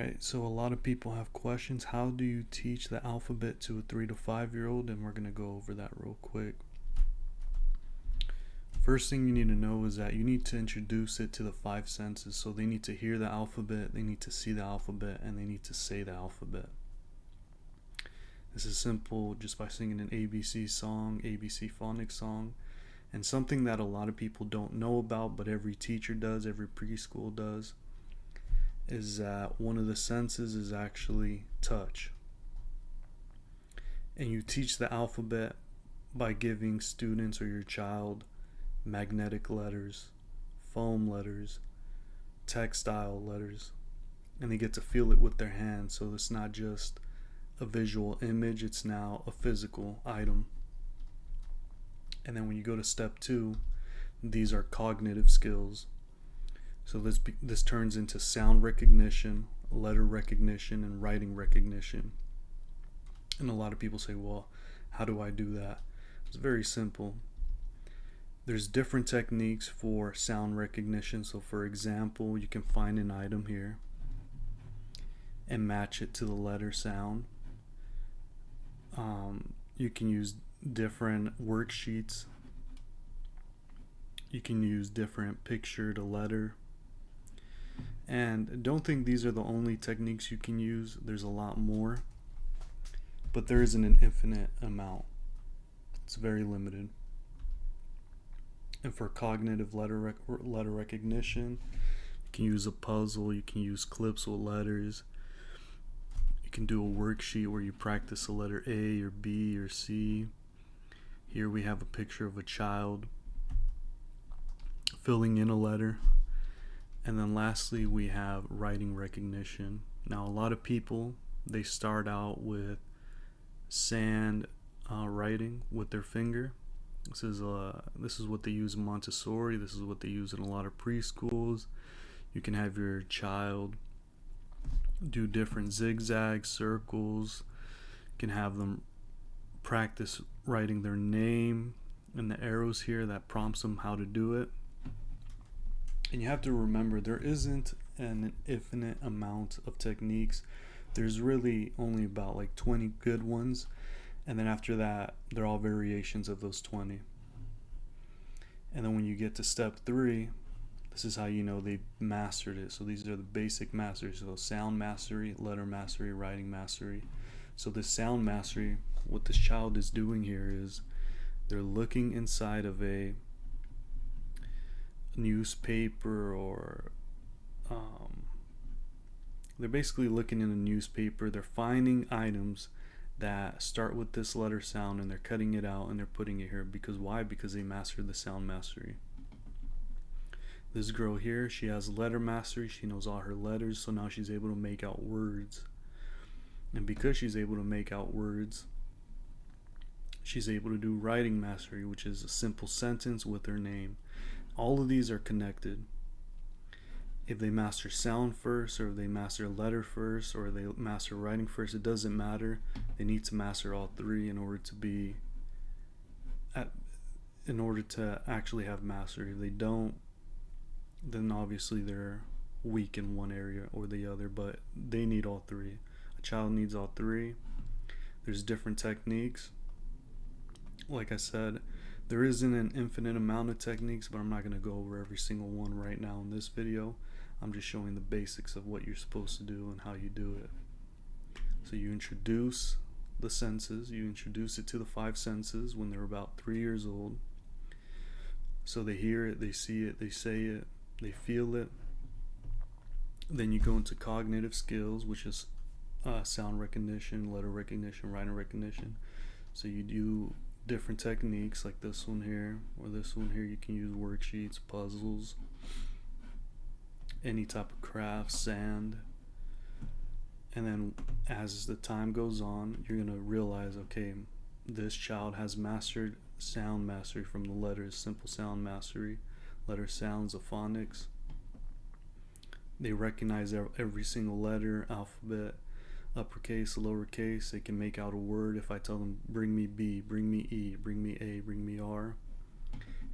Alright, so a lot of people have questions. How do you teach the alphabet to a 3 to 5 year old? And we're going to go over that real quick. First thing you need to know is that you need to introduce it to the five senses. So they need to hear the alphabet, they need to see the alphabet, and they need to say the alphabet. This is simple just by singing an ABC song, ABC phonics song. And something that a lot of people don't know about, but every teacher does, every preschool does, is that one of the senses is actually touch. And you teach the alphabet by giving students or your child magnetic letters, foam letters, textile letters, and they get to feel it with their hands. So it's not just a visual image, it's now a physical item. And then when you go to step 2, these are cognitive skills. So this turns into sound recognition, letter recognition, and writing recognition. And a lot of people say, well, how do I do that? It's very simple. There's different techniques for sound recognition. So for example, you can find an item here and match it to the letter sound. You can use different worksheets. You can use different picture to letter. And don't think these are the only techniques you can use. There's a lot more, but there isn't an infinite amount. It's very limited. And for cognitive letter recognition, you can use a puzzle, you can use clips with letters, you can do a worksheet where you practice a letter A or B or C. Here we have a picture of a child filling in a letter. And then lastly, we have writing recognition. Now, a lot of people, they start out with sand writing with their finger. This is what they use in Montessori. This is what they use in a lot of preschools. You can have your child do different zigzags, circles. You can have them practice writing their name and the arrows here that prompts them how to do it. And you have to remember, there isn't an infinite amount of techniques. There's really only about like 20 good ones. And then after that, they're all variations of those 20. And then when you get to step 3, this is how you know they've mastered it. So these are the basic masteries. So sound mastery, letter mastery, writing mastery. So this sound mastery, what this child is doing here is they're looking inside of a newspaper, or they're basically looking in a newspaper. They're finding items that start with this letter sound, and they're cutting it out and they're putting it here. Because why? Because they mastered the sound mastery. This girl here, she has letter mastery. She knows all her letters, so now she's able to make out words. And because she's able to make out words, she's able to do writing mastery, which is a simple sentence with her name. All of these are connected. If they master sound first, or if they master letter first, or they master writing first, it doesn't matter. They need to master all 3 in order to actually have mastery. If they don't, then obviously they're weak in one area or the other, but they need all 3. A child needs all 3. There's different techniques. Like I said, there isn't an infinite amount of techniques, but I'm not going to go over every single one right now in this video. I'm just showing the basics of what you're supposed to do and how you do it. So you introduce the senses, you introduce it to the 5 senses when they're about 3 years old. So they hear it, they see it, they say it, they feel it. Then you go into cognitive skills, which is sound recognition, letter recognition, writing recognition. So you do different techniques like this one here or this one here. You can use worksheets, puzzles, any type of craft, sand. And then as the time goes on, you're going to realize, okay, this child has mastered sound mastery from the letters, simple sound mastery, letter sounds of phonics. They recognize every single letter, alphabet, uppercase, lowercase. They can make out a word. If I tell them, bring me B, bring me E, bring me A, bring me R.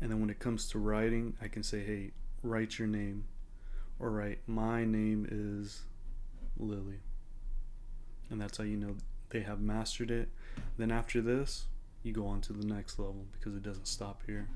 And then when it comes to writing, I can say, hey, write your name. Or write, my name is Lily. And that's how you know they have mastered it. Then after this, you go on to the next level because it doesn't stop here.